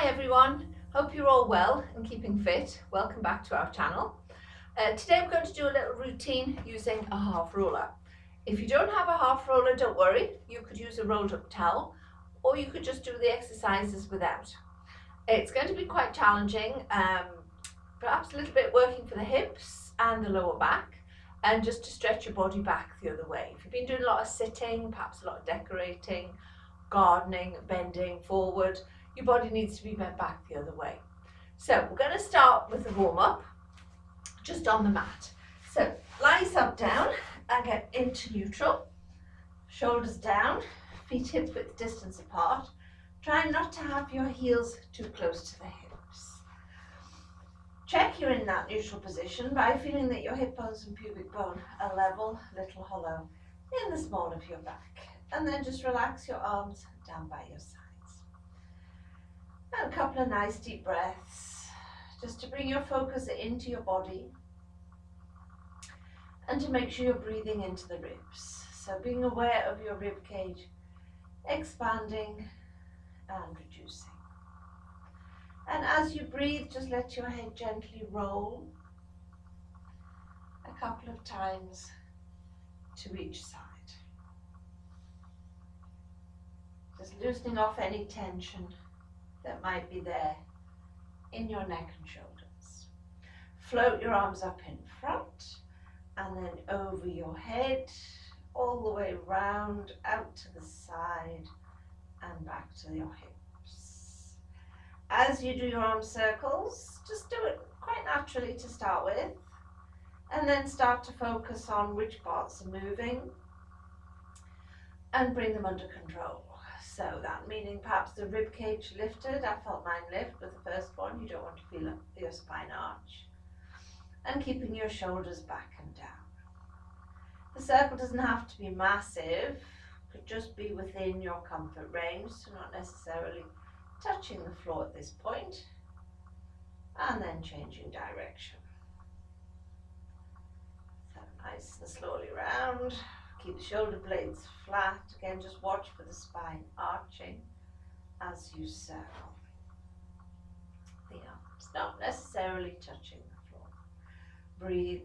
Hi everyone, hope you're all well and keeping fit. Welcome back to our channel. Today I'm going to do a little routine using a half roller. If you don't have a half roller, don't worry, you could use a rolled up towel or you could just do the exercises without. It's going to be quite challenging, perhaps a little bit working for the hips and the lower back, and just to stretch your body back the other way. If you've been doing a lot of sitting, perhaps a lot of decorating, gardening, bending forward, your body needs to be bent back the other way. So we're going to start with a warm up just on the mat. So lie yourself down and get into neutral, shoulders down, feet hip width distance apart. Try not to have your heels too close to the hips. Check you're in that neutral position by feeling that your hip bones and pubic bone are level, little hollow in the small of your back. And then just relax your arms down by your sides. And a couple of nice deep breaths, just to bring your focus into your body and to make sure you're breathing into the ribs. So being aware of your rib cage expanding and reducing. And as you breathe, just let your head gently roll a couple of times to each side. Just loosening off any tension that might be there in your neck and shoulders. Float your arms up in front and then over your head, all the way round, out to the side and back to your hips. As you do your arm circles, just do it quite naturally to start with, and then start to focus on which parts are moving and bring them under control. So that meaning perhaps the rib cage lifted. I felt mine lift with the first one. You don't want to feel your spine arch. And keeping your shoulders back and down. The circle doesn't have to be massive. It could just be within your comfort range, so not necessarily touching the floor at this point. And then changing direction. So nice and slowly round. Keep the shoulder blades flat. Again, just watch for the spine arching as you circle the arms, not necessarily touching the floor. Breathe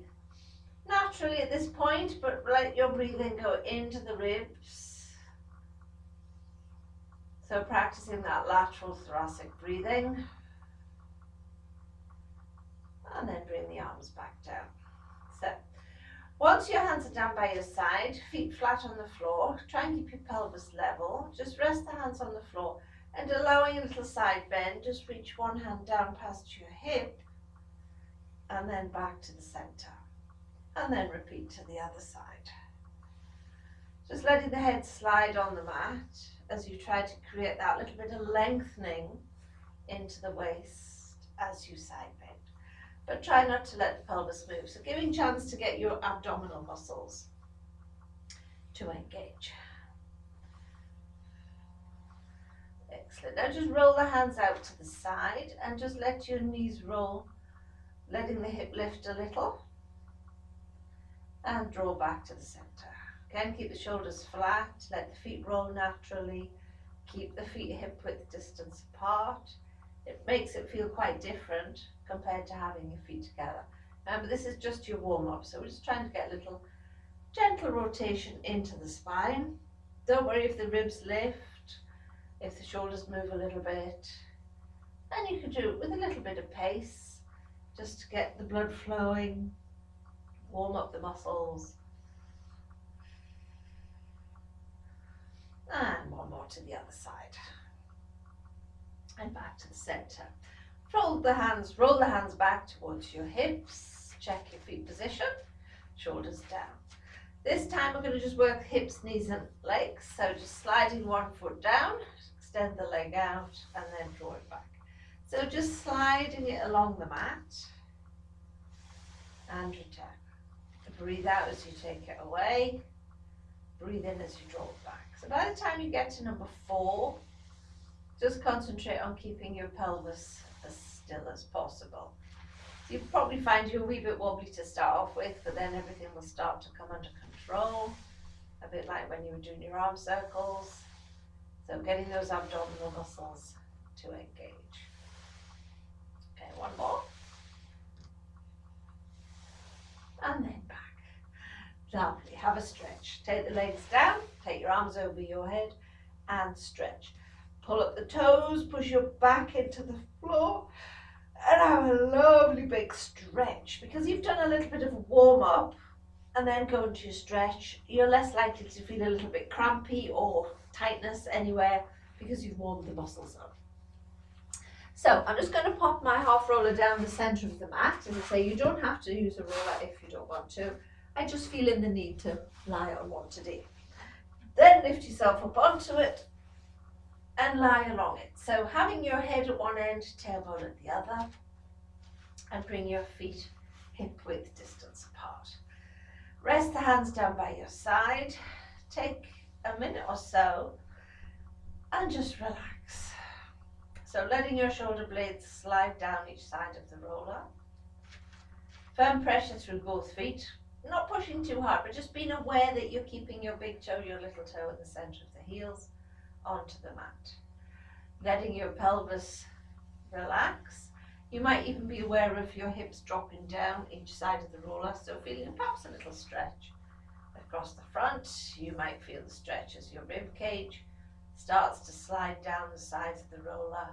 naturally at this point, but let your breathing go into the ribs. So practicing that lateral thoracic breathing. And then bring the arms back down. So once your hands are down by your side, feet flat on the floor, try and keep your pelvis level. Just rest the hands on the floor and allowing a little side bend, just reach one hand down past your hip and then back to the center. And then repeat to the other side. Just letting the head slide on the mat as you try to create that little bit of lengthening into the waist as you side bend. But try not to let the pelvis move. So giving chance to get your abdominal muscles to engage. Excellent. Now just roll the hands out to the side and just let your knees roll, letting the hip lift a little and draw back to the center. Again, keep the shoulders flat, let the feet roll naturally, keep the feet hip width distance apart. It makes it feel quite different compared to having your feet together. Remember, this is just your warm-up, so we're just trying to get a little gentle rotation into the spine. Don't worry if the ribs lift, if the shoulders move a little bit. And you can do it with a little bit of pace, just to get the blood flowing, warm up the muscles. And one more to the other side. And back to the center. Roll the hands back towards your hips. Check your feet position, shoulders down. This time we're going to just work hips, knees and legs. So just sliding one foot down, extend the leg out and then draw it back. So just sliding it along the mat and return. Breathe out as you take it away. Breathe in as you draw it back. So by the time you get to number 4, just concentrate on keeping your pelvis as still as possible. So you probably find you're a wee bit wobbly to start off with, but then everything will start to come under control, a bit like when you were doing your arm circles. So getting those abdominal muscles to engage. Lovely. Have a stretch. Take the legs down, take your arms over your head and stretch. Pull up the toes, push your back into the floor and have a lovely big stretch. Because you've done a little bit of a warm up and then go into your stretch, you're less likely to feel a little bit crampy or tightness anywhere because you've warmed the muscles up. So I'm just going to pop my half roller down the centre of the mat. As I say, you don't have to use a roller if you don't want to. I just feel in the need to lie on one today. Then lift yourself up onto it and lie along it. So having your head at one end, tailbone at the other, and bring your feet hip width distance apart. Rest the hands down by your side. Take a minute or so and just relax. So letting your shoulder blades slide down each side of the roller. Firm pressure through both feet. Not pushing too hard, but just being aware that you're keeping your big toe, your little toe at the centre of the heels onto the mat. Letting your pelvis relax. You might even be aware of your hips dropping down each side of the roller, so feeling perhaps a little stretch across the front. You might feel the stretch as your rib cage starts to slide down the sides of the roller,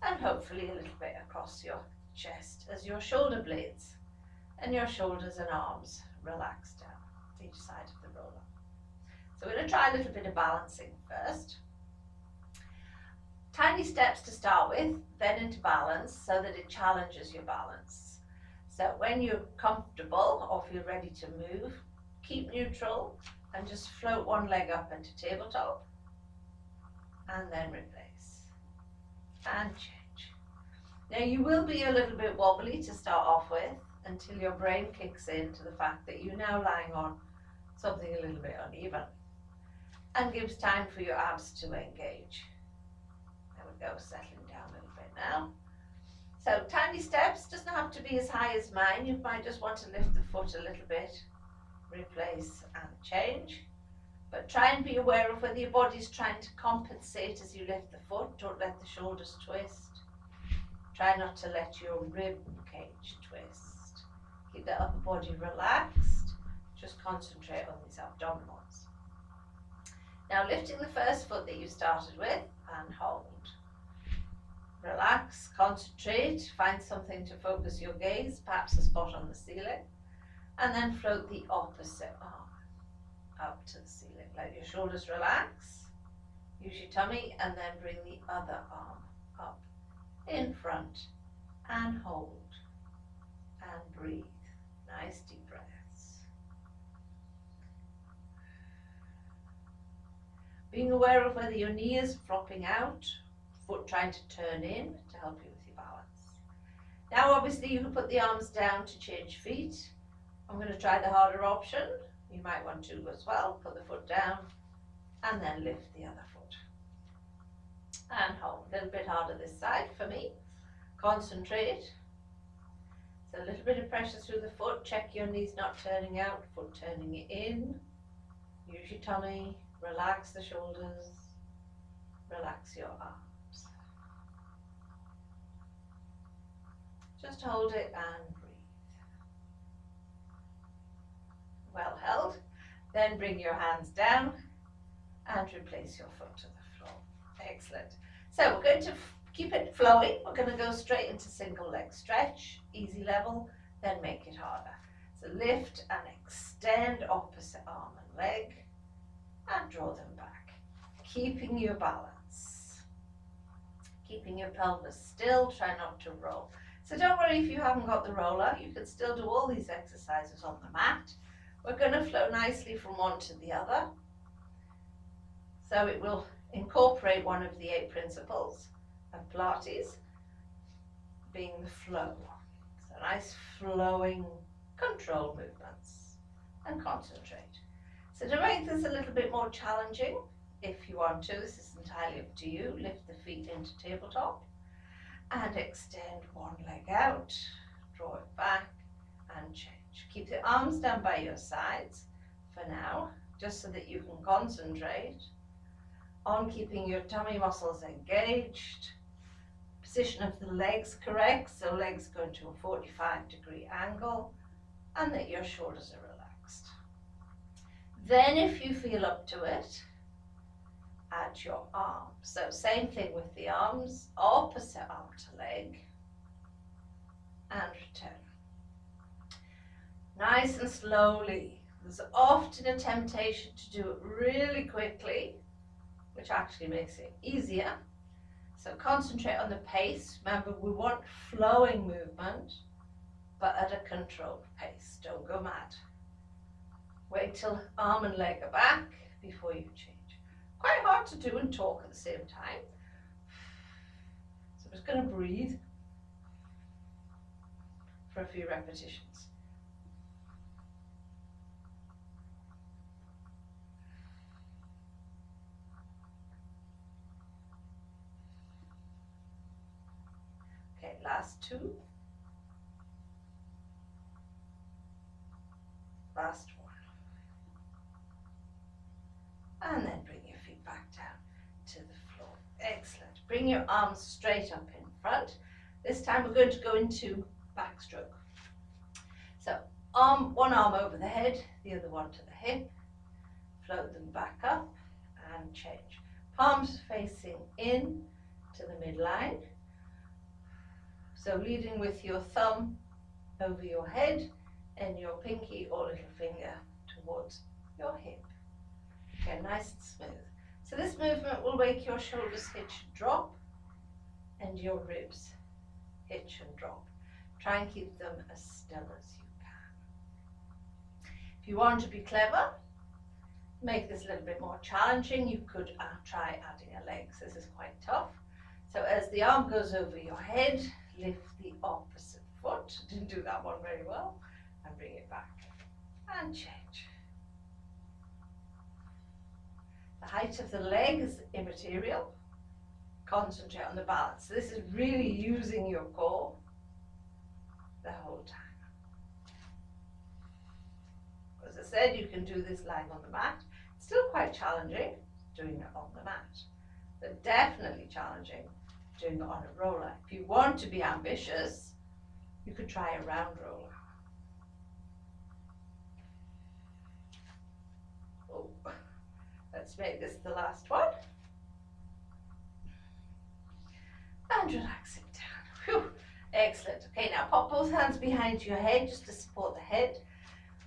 and hopefully a little bit across your chest as your shoulder blades and your shoulders and arms relax down to each side of the roller. So we're going to try a little bit of balancing first. Tiny steps to start with, then into balance so that it challenges your balance. So when you're comfortable or feel ready to move, keep neutral and just float one leg up into tabletop and then replace and change. Now you will be a little bit wobbly to start off with until your brain kicks into the fact that you're now lying on something a little bit uneven and gives time for your abs to engage. There we go, settling down a little bit now. So tiny steps, doesn't have to be as high as mine. You might just want to lift the foot a little bit, replace and change. But try and be aware of whether your body's trying to compensate as you lift the foot. Don't let the shoulders twist. Try not to let your rib cage twist. Keep the upper body relaxed. Just concentrate on these abdominals. Now lifting the first foot that you started with and hold. Relax, concentrate, find something to focus your gaze, perhaps a spot on the ceiling, and then float the opposite arm up to the ceiling. Let your shoulders relax, use your tummy, and then bring the other arm up in front and hold and breathe. Nice deep breaths. Being aware of whether your knee is flopping out, foot trying to turn in to help you with your balance. Now obviously you can put the arms down to change feet. I'm going to try the harder option. You might want to as well. Put the foot down and then lift the other foot. And hold. A little bit harder this side for me. Concentrate. So a little bit of pressure through the foot. Check your knees not turning out, foot turning in. Use your tummy. Relax the shoulders. Relax your arms. Just hold it and breathe. Well held. Then bring your hands down and replace your foot to the floor. Excellent. So we're going to keep it flowing. We're going to go straight into single leg stretch, easy level, then make it harder. So lift and extend opposite arm and leg and draw them back, keeping your balance, keeping your pelvis still, try not to roll. So don't worry if you haven't got the roller, you can still do all these exercises on the mat. We're going to flow nicely from one to the other. So it will incorporate one of the 8 principles of Pilates, being the flow. So nice flowing, controlled movements, and concentrate. So to make this a little bit more challenging, if you want to, this is entirely up to you, lift the feet into tabletop and extend one leg out, draw it back and change. Keep the arms down by your sides for now, just so that you can concentrate on keeping your tummy muscles engaged, position of the legs correct, so legs go into a 45-degree angle, and that your shoulders are relaxed. Then if you feel up to it, add your arms. So same thing with the arms, opposite arm to leg, and return. Nice and slowly. There's often a temptation to do it really quickly, which actually makes it easier. So concentrate on the pace. Remember, we want flowing movement, but at a controlled pace. Don't go mad. Wait till arm and leg are back before you change. Quite hard to do and talk at the same time. So I'm just going to breathe for a few repetitions. Okay, last two. Last one. And then bring your feet back down to the floor. Excellent. Bring your arms straight up in front. This time we're going to go into backstroke. So one arm over the head, the other one to the hip. Float them back up and change. Palms facing in to the midline. So leading with your thumb over your head and your pinky or little finger towards your hip. Okay, nice and smooth. So this movement will make your shoulders hitch and drop and your ribs hitch and drop. Try and keep them as still as you can. If you want to be clever, make this a little bit more challenging. You could try adding a leg. So this is quite tough. So as the arm goes over your head, lift the opposite foot. Didn't do that one very well. And bring it back and change. The height of the leg is immaterial. Concentrate on the balance. So this is really using your core the whole time. As I said, you can do this lying on the mat. It's still quite challenging doing it on the mat, but definitely challenging doing it on a roller. If you want to be ambitious, you could try a round roller. Oh, let's make this the last one. And relax it down. Whew. Excellent. Okay, now pop both hands behind your head just to support the head.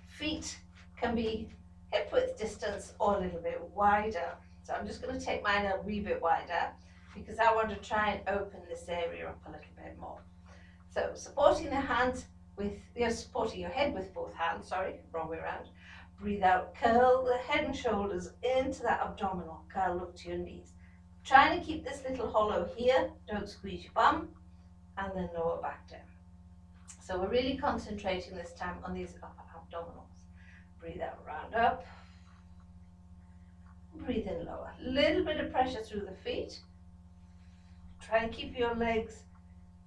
Feet can be hip width distance or a little bit wider. So I'm just going to take mine a wee bit wider because I want to try and open this area up a little bit more. So supporting the hands with, supporting your head with both hands, sorry, wrong way around. Breathe out, curl the head and shoulders into that abdominal, curl up to your knees. Trying to keep this little hollow here, don't squeeze your bum, and then lower back down. So we're really concentrating this time on these upper abdominals. Breathe out, round up. Breathe in lower. A little bit of pressure through the feet. Try and keep your legs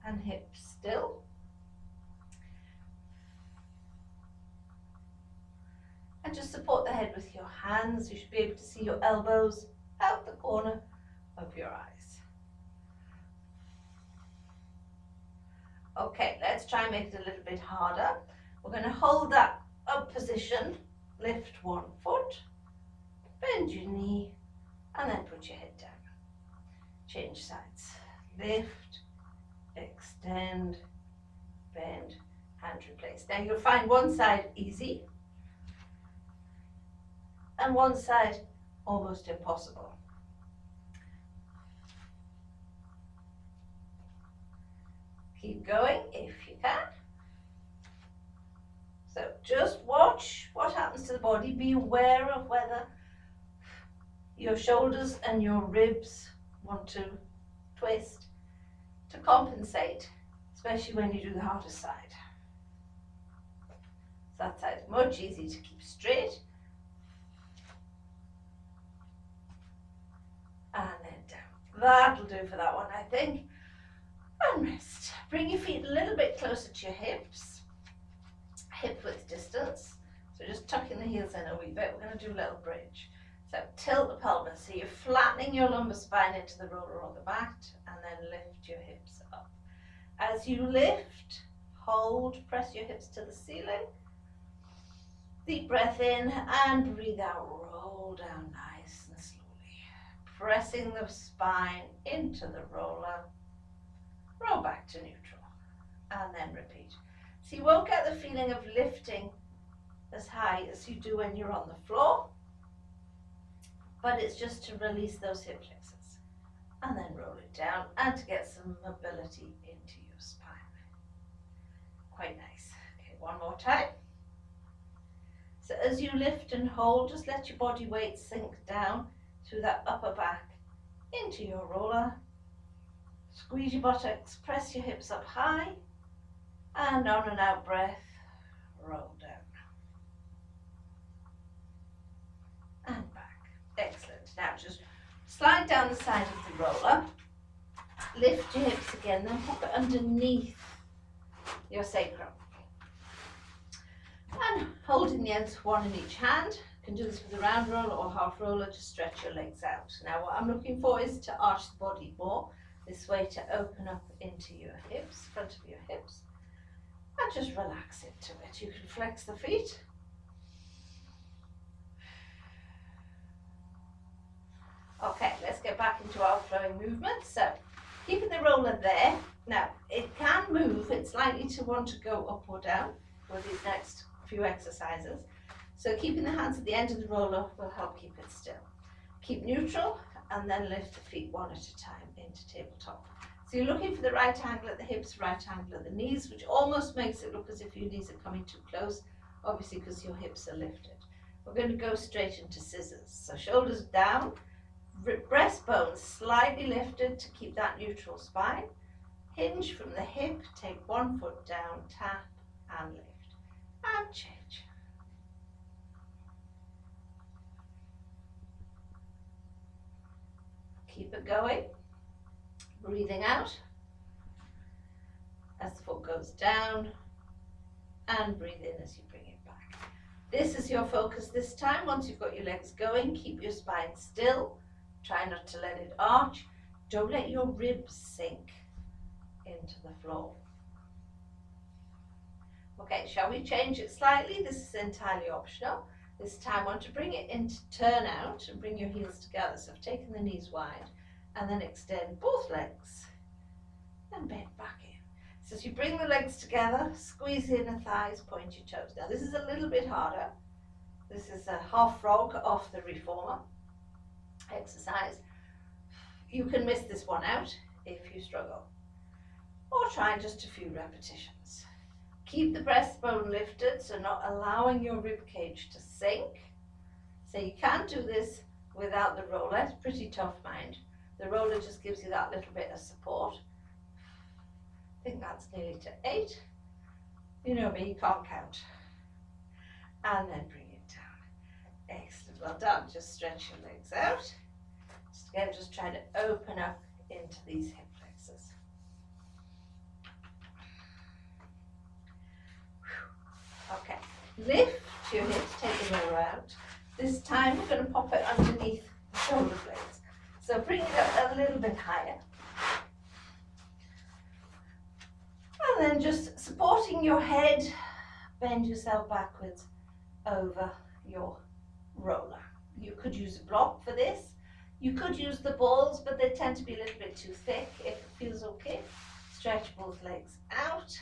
and hips still. And just support the head with your hands. You should be able to see your elbows out the corner of your eyes. Okay, let's try and make it a little bit harder. We're going to hold that up position, lift one foot, bend your knee, and then put your head down. Change sides. Lift, extend, bend, and replace. Now you'll find one side easy and one side almost impossible. Keep going if you can. So just watch what happens to the body. Be aware of whether your shoulders and your ribs want to twist to compensate, especially when you do the harder side. That side is much easier to keep straight. And then down. That'll do for that one, I think. And rest. Bring your feet a little bit closer to your hips. Hip width distance. So just tucking the heels in a wee bit. We're going to do a little bridge. So tilt the pelvis. So you're flattening your lumbar spine into the roller or the mat, and then lift your hips up. As you lift, hold, press your hips to the ceiling. Deep breath in and breathe out, roll down nice and slowly. Pressing the spine into the roller, roll back to neutral, and then repeat. So you won't get the feeling of lifting as high as you do when you're on the floor, but it's just to release those hip flexors. And then roll it down and to get some mobility into your spine. Quite nice. Okay, one more time. So as you lift and hold, just let your body weight sink down through that upper back into your roller. Squeeze your buttocks, press your hips up high, and on an out breath, roll down. And back. Excellent. Now just slide down the side of the roller, lift your hips again, then pop it underneath your sacrum. And holding the ends one in each hand. You can do this with a round roller or half roller to stretch your legs out. Now what I'm looking for is to arch the body more, this way to open up into your hips, front of your hips, and just relax into it. You can flex the feet. Okay, let's get back into our flowing movement. So keeping the roller there. Now it can move, it's likely to want to go up or down with these next few exercises. So keeping the hands at the end of the roller will help keep it still. Keep neutral and then lift the feet one at a time into tabletop. So you're looking for the right angle at the hips, right angle at the knees, which almost makes it look as if your knees are coming too close, obviously because your hips are lifted. We're going to go straight into scissors. So shoulders down, breastbone slightly lifted to keep that neutral spine. Hinge from the hip, take one foot down, tap and lift. And change. Keep it going. Breathing out as the foot goes down and breathe in as you bring it back. This is your focus this time. Once you've got your legs going, keep your spine still. Try not to let it arch. Don't let your ribs sink into the floor. Okay, shall we change it slightly? This is entirely optional. This time I want to bring it into turn out and bring your heels together. So I've taken the knees wide and then extend both legs and bend back in. So as you bring the legs together, squeeze the inner thighs, point your toes. Now this is a little bit harder. This is a half frog off the reformer exercise. You can miss this one out if you struggle, or try just a few repetitions. Keep the breastbone lifted, so not allowing your rib cage to sink. So you can do this without the roller. It's pretty tough, mind. The roller just gives you that little bit of support. I think that's nearly to 8. You know me, you can't count. And then bring it down. Excellent, well done. Just stretch your legs out. Just try to open up into these hip flexors. Okay, lift your hips, take the roller out. This time we're going to pop it underneath the shoulder blades. So bring it up a little bit higher. And then just supporting your head, bend yourself backwards over your roller. You could use a block for this. You could use the balls, but they tend to be a little bit too thick. If it feels okay, stretch both legs out.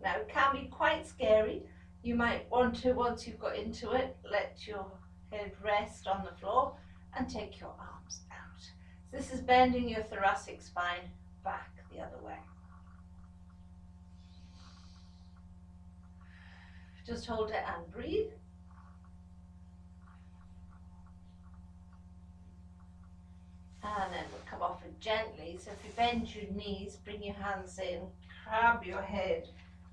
Now it can be quite scary. You might want to, once you've got into it, let your head rest on the floor and take your arms out. So this is bending your thoracic spine back the other way. Just hold it and breathe. And then we'll come off it gently. So if you bend your knees, bring your hands in, grab your head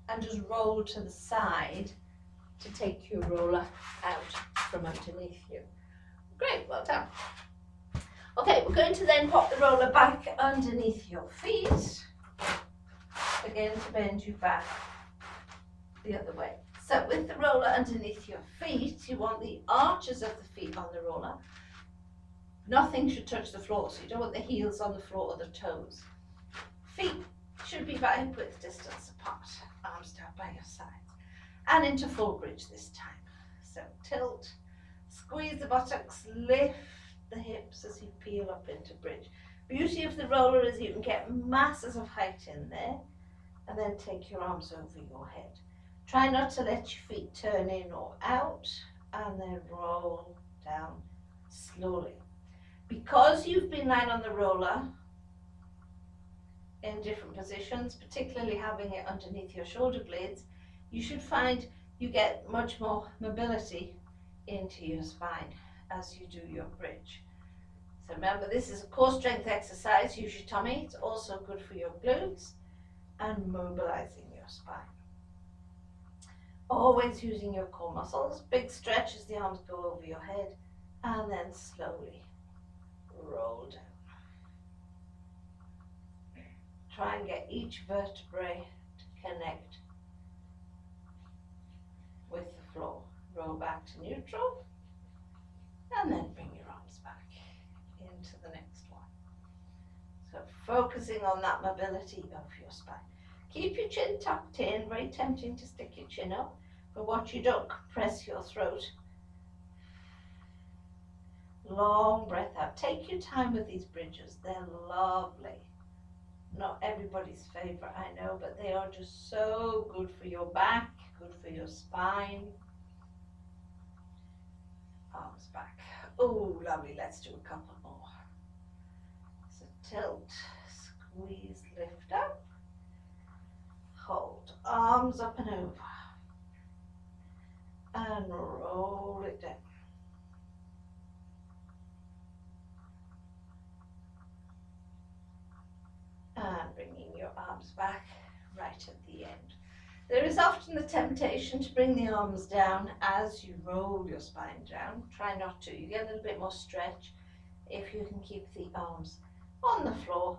and just roll to the side to take your roller out from underneath you. Great, well done. Okay, we're going to then pop the roller back underneath your feet. Again, to bend you back the other way. So with the roller underneath your feet, you want the arches of the feet on the roller. Nothing should touch the floor, so you don't want the heels on the floor or the toes. Feet should be about hip width distance apart, arms down by your sides. and into full bridge this time. So tilt, squeeze the buttocks, lift the hips as you peel up into bridge. Beauty of the roller is you can get masses of height in there and then take your arms over your head. Try not to let your feet turn in or out and then roll down slowly. Because you've been lying on the roller in different positions, particularly having it underneath your shoulder blades, you should find you get much more mobility into your spine as you do your bridge. So remember, this is a core strength exercise. Use your tummy. It's also good for your glutes and mobilizing your spine. Always using your core muscles. Big stretch as the arms go over your head and then slowly roll down. Try and get each vertebrae to connect with the floor. Roll back to neutral and then bring your arms back into the next one. So focusing on that mobility of your spine. Keep your chin tucked in. Very tempting to stick your chin up, but watch you don't compress your throat. Long breath out. Take your time with these bridges. They're lovely. Not everybody's favorite, I know, but they are just so good for your back, good for your spine. Arms back. Oh, lovely. Let's do a couple more. So tilt, squeeze, lift up. Hold. Arms up and over. And roll it down. And bringing your arms back right at the end. There is often the temptation to bring the arms down as you roll your spine down. Try not to. You get a little bit more stretch if you can keep the arms on the floor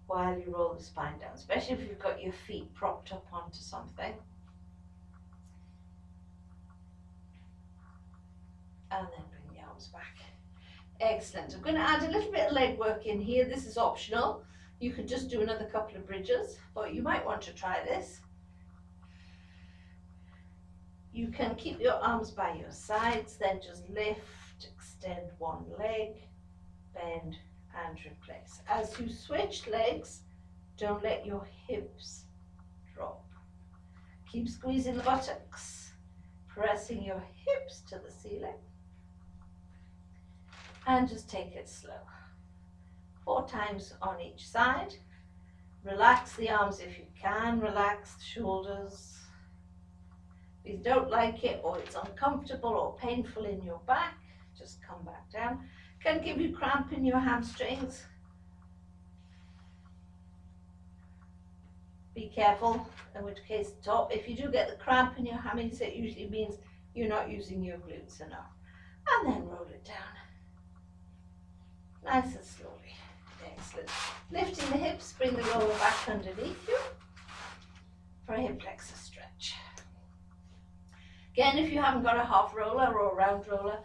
while you roll the spine down, especially if you've got your feet propped up onto something. And then bring the arms back. Excellent. I'm going to add a little bit of leg work in here. This is optional. You could just do another couple of bridges, but you might want to try this. You can keep your arms by your sides, then just lift, extend one leg, bend and replace. As you switch legs, don't let your hips drop. Keep squeezing the buttocks, pressing your hips to the ceiling, and just take it slow. 4 times on each side. Relax the arms if you can, relax the shoulders. If you don't like it or it's uncomfortable or painful in your back, just come back down. Can give you cramp in your hamstrings. Be careful, in which case stop. If you do get the cramp in your hammies, it usually means you're not using your glutes enough. And then roll it down. Nice and slowly. Excellent. Lifting the hips, bring the roller back underneath you for a hip flexor stretch. Again, if you haven't got a half roller or a round roller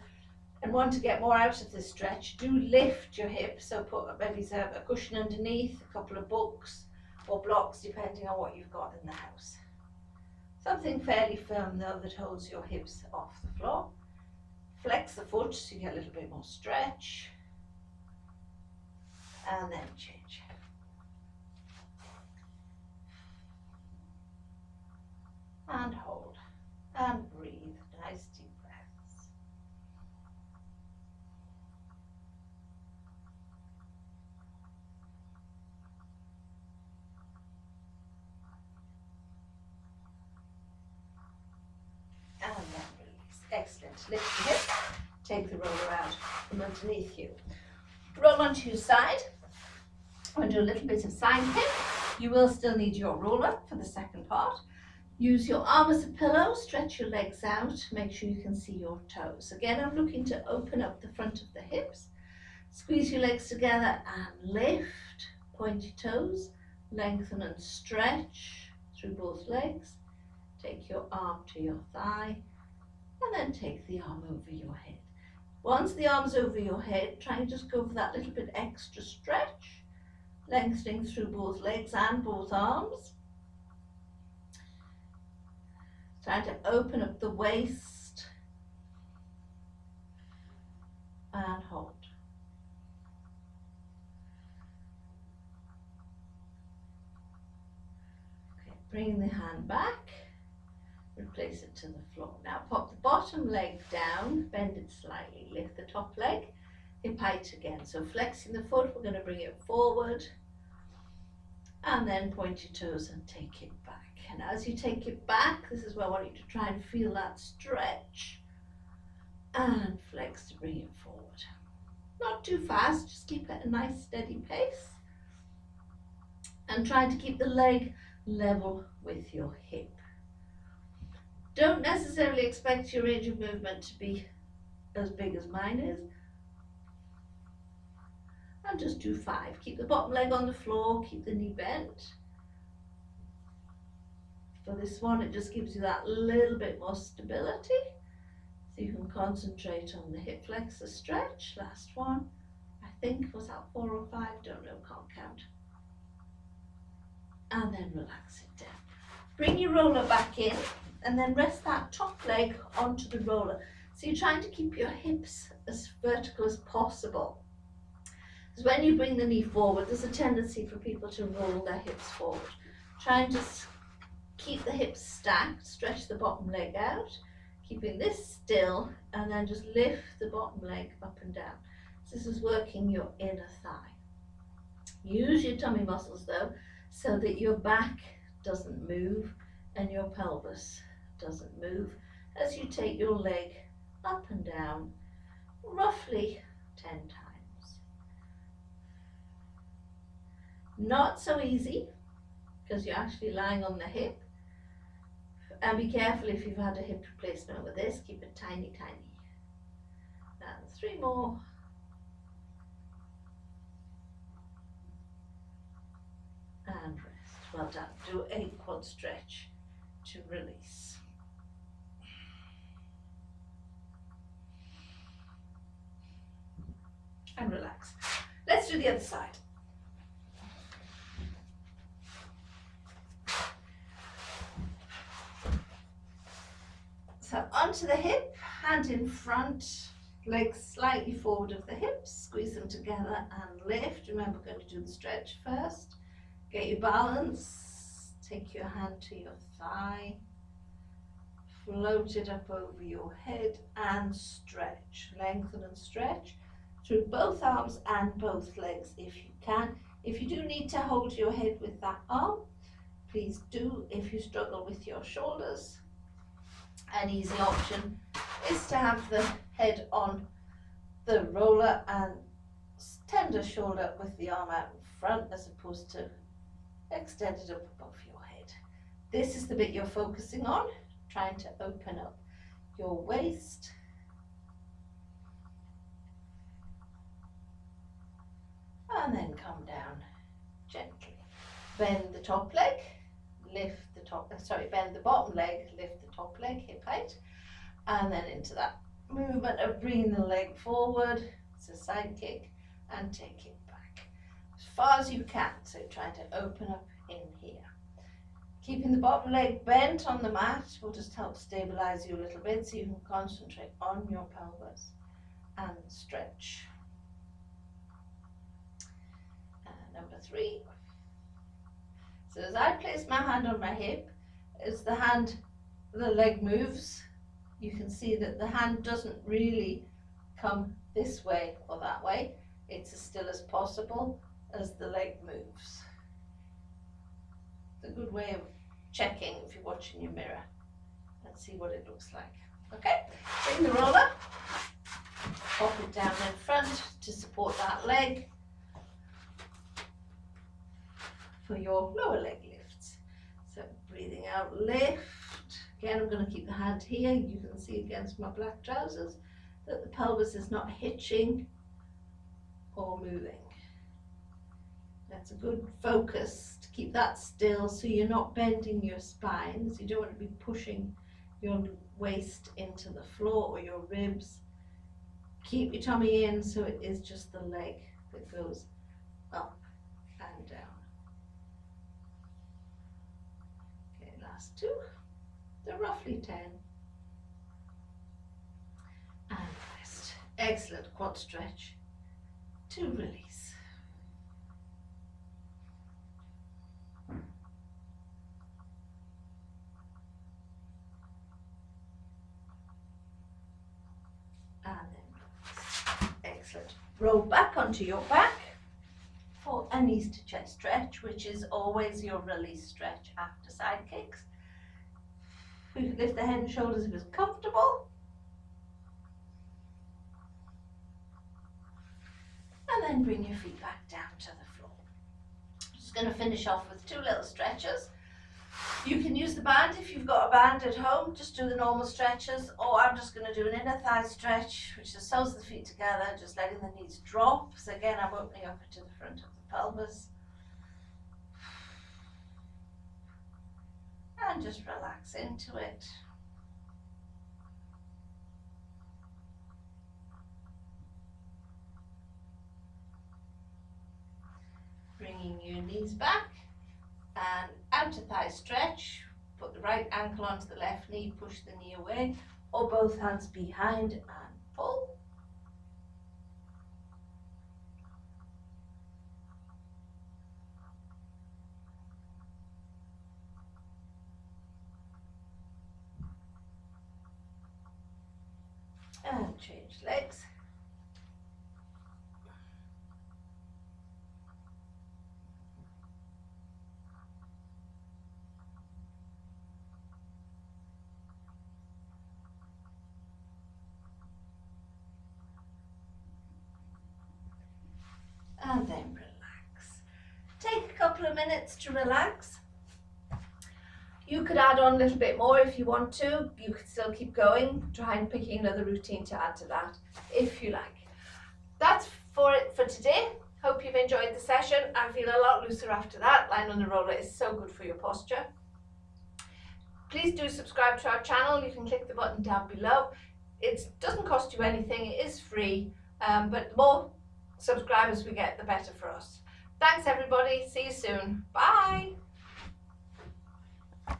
and want to get more out of this stretch, do lift your hips. So put maybe a cushion underneath, a couple of books or blocks, depending on what you've got in the house. Something fairly firm though that holds your hips off the floor. Flex the foot so you get a little bit more stretch. And then change. And hold. And breathe. Nice deep breaths. And then release. Excellent. Lift your hip. Take the roller out from underneath you. Roll onto your side. I'm going to do a little bit of side hip. You will still need your roller for the second part. Use your arm as a pillow, stretch your legs out, make sure you can see your toes. Again, I'm looking to open up the front of the hips. Squeeze your legs together and lift, point your toes, lengthen and stretch through both legs. Take your arm to your thigh and then take the arm over your head. Once the arm's over your head, try and just go for that little bit extra stretch, lengthening through both legs and both arms. Trying to open up the waist and hold. Okay, bring the hand back, replace it to the floor. Now pop the bottom leg down, bend it slightly, lift the top leg, hip height again. So flexing the foot, we're going to bring it forward and then point your toes and take it back. And as you take it back, this is where I want you to try and feel that stretch and flex to bring it forward. Not too fast, just keep it a nice steady pace and try to keep the leg level with your hip. Don't necessarily expect your range of movement to be as big as mine is. And just do 5. Keep the bottom leg on the floor, keep the knee bent. For this one, it just gives you that little bit more stability. So you can concentrate on the hip flexor stretch. Last one, I think, was that 4 or 5? Don't know, can't count. And then relax it down. Bring your roller back in and then rest that top leg onto the roller. So you're trying to keep your hips as vertical as possible. Because when you bring the knee forward, there's a tendency for people to roll their hips forward. Try and just keep the hips stacked, stretch the bottom leg out, keeping this still, and then just lift the bottom leg up and down. So this is working your inner thigh. Use your tummy muscles though, so that your back doesn't move and your pelvis doesn't move as you take your leg up and down roughly 10 times. Not so easy because you're actually lying on the hip. And be careful if you've had a hip replacement with this, keep it tiny, tiny. And 3 more. And rest. Well done. Do a quad stretch to release. And relax. Let's do the other side. So onto the hip, hand in front, legs slightly forward of the hips, squeeze them together and lift. Remember, we're going to do the stretch first. Get your balance, take your hand to your thigh, float it up over your head and stretch. Lengthen and stretch through both arms and both legs if you can. If you do need to hold your head with that arm, please do. If you struggle with your shoulders, an easy option is to have the head on the roller and tender shoulder with the arm out in front as opposed to extended up above your head. This is the bit you're focusing on, trying to open up your waist. And then come down gently. Bend the top leg, lift the top, bend the bottom leg, lift the top leg, hip height, and then into that movement of bringing the leg forward. It's a side kick and take it back as far as you can. So trying to open up in here. Keeping the bottom leg bent on the mat will just help stabilize you a little bit so you can concentrate on your pelvis and stretch. Number 3. So as I place my hand on my hip, as the leg moves, you can see that the hand doesn't really come this way or that way. It's as still as possible as the leg moves. It's a good way of checking if you're watching your mirror and see what it looks like. Okay, bring the roller, pop it down in front to support that leg for your lower leg lifts. So breathing out, lift. Again, I'm going to keep the hand here. You can see against my black trousers that the pelvis is not hitching or moving. That's a good focus to keep that still so you're not bending your spine. So you don't want to be pushing your waist into the floor or your ribs. Keep your tummy in so it is just the leg that goes up and down. Okay, last 2. The roughly 10. And rest. Excellent quad stretch to release. And then excellent. Roll back onto your back for a knees to chest stretch, which is always your release stretch after side kicks. You can lift the head and shoulders if it's comfortable. And then bring your feet back down to the floor. Just going to finish off with 2 little stretches. You can use the band if you've got a band at home, just do the normal stretches, or I'm just going to do an inner thigh stretch, which just sews the feet together, just letting the knees drop. So again, I'm opening up into the front of the pelvis. And just relax into it. Bringing your knees back. And outer thigh stretch, put the right ankle onto the left knee, push the knee away, or both hands behind and pull. And change legs. And then relax. Take a couple of minutes to relax. You could add on a little bit more if you want to. You could still keep going. Try and pick another routine to add to that if you like. That's it for today. Hope you've enjoyed the session. I feel a lot looser after that. Lying on the roller is so good for your posture. Please do subscribe to our channel. You can click the button down below. It doesn't cost you anything. It is free, but the more subscribers we get, the better for us. Thanks everybody. See you soon. Bye.